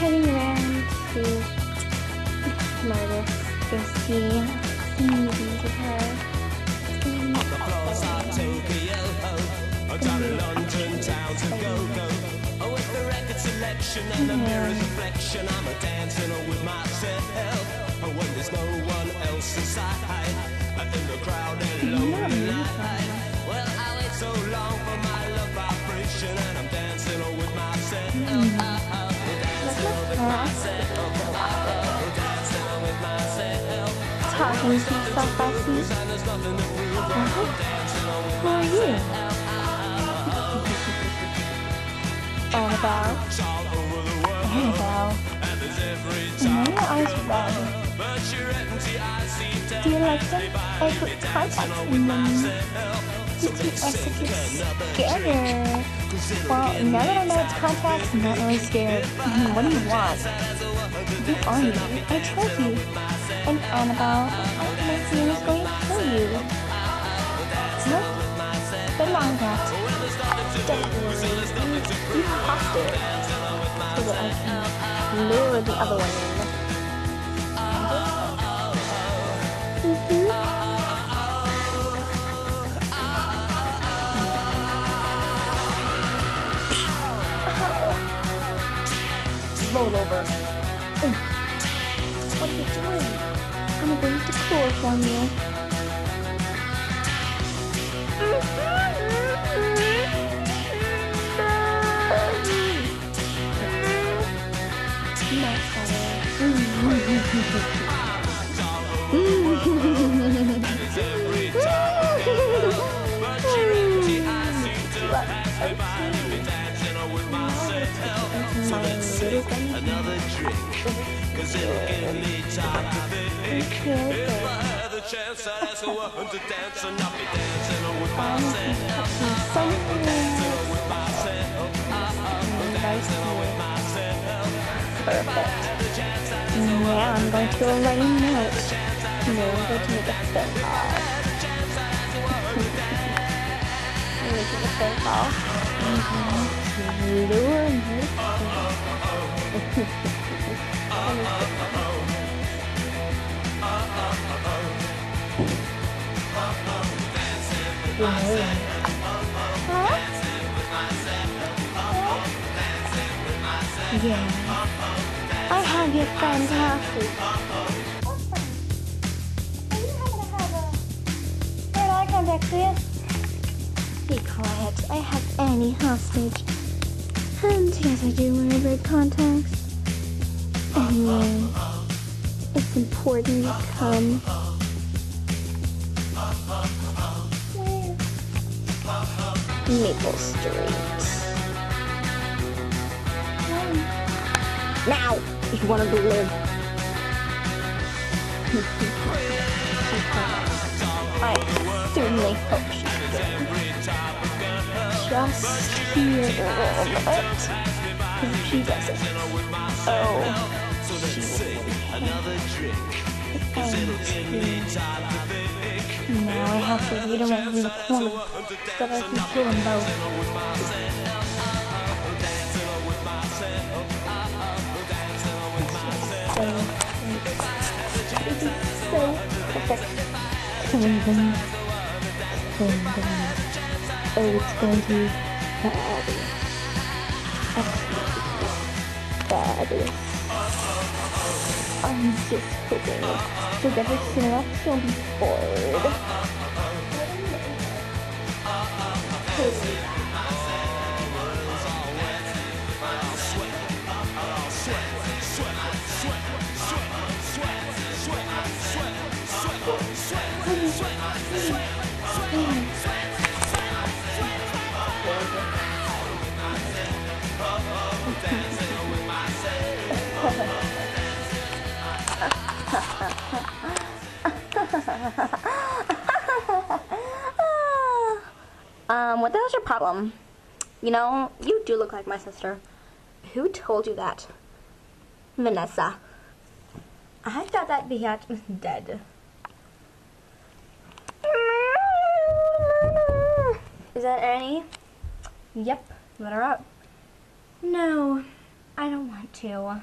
heading around to murder Christy. Movies with her. With the record selection and the mirror's reflection, I'm a dancing with myself. When there's no one else inside, in the crowded lonely night. Well, I wait so long for my love vibration, and I'm dancing with myself. Dancing with myself. Dancing with myself. Talking to myself, I see. Who are you? Annabelle. Annabelle. Why are your eyes red? Do you like them? I put contacts in them. Did you actually get scared? Well, now that I know it's contacts, I'm not really scared. What do you want? Who are you? I told you. I'm Annabelle. My team is going to kill you. Nope. Good long that. Don't worry. You hostage. So that I can lure the other one in. Roll over. What are you doing? I'm going to chloroform you. Another drink, cause it'll give me time to think. If I had the chance, I'd ask her to dance and not be dancing with myself. Dancing with myself. Dancing with myself. Perfect. Now I'm going to go write a note. No, I'm going to make a phone call. Making a phone call. Lure me. Yeah, I have your friend's house. Are you having to have a third eye contact, please? Be quiet. I have Annie hostage. And yes, I do wear red contacts. Anyway, it's important to come. Where? Maple Street. Now, if you want to live. I certainly hope she does. Just here a little bit. Because if she doesn't, oh, she will be another drink, cause it'll give me time to think. Now I have to lead him over the corner so that I can kill them both. So perfect. Killing them. Killing them. Oh, it's going to be fabulous. Fabulous. I'm just hoping she'll get her soon enough. She'll be bored. What the hell's your problem? You know, you do look like my sister. Who told you that? Vanessa. I thought that biatch was dead. Is that Annie? Yep, let her out. No, I don't want to.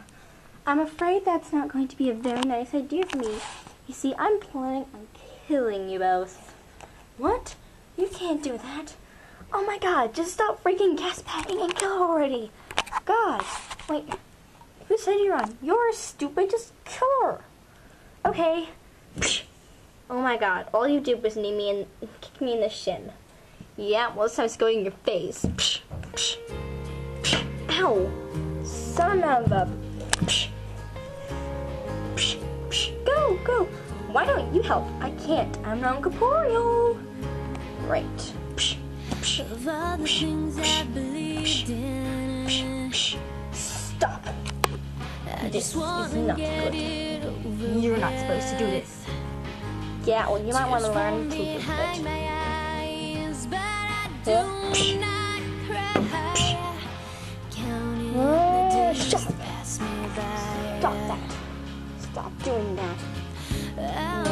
I'm afraid that's not going to be a very nice idea for me. You see, I'm planning on killing you both. What? You can't do that. Oh my god, just stop freaking gas packing and kill her already. God, wait, who said you're on? You're stupid, just kill her. Okay. Oh my god, all you did was knee me and kick me in the shin. Yeah, well this time it's going in your face. Ow! Son of a... Go, go! Why don't you help? I can't. I'm non-corporeal. Right. Of all the things I believed in, Stop. This is not good. good. You're not supposed to do this. Yeah, well, you might want to learn to do it. Shut up. Stop that. Stop doing that. Now.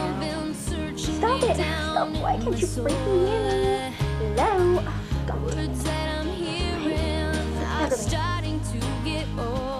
Stop it. Stop. Why can't you freaking hear me? Hello? Stop. Words that I'm hearing are starting to get old.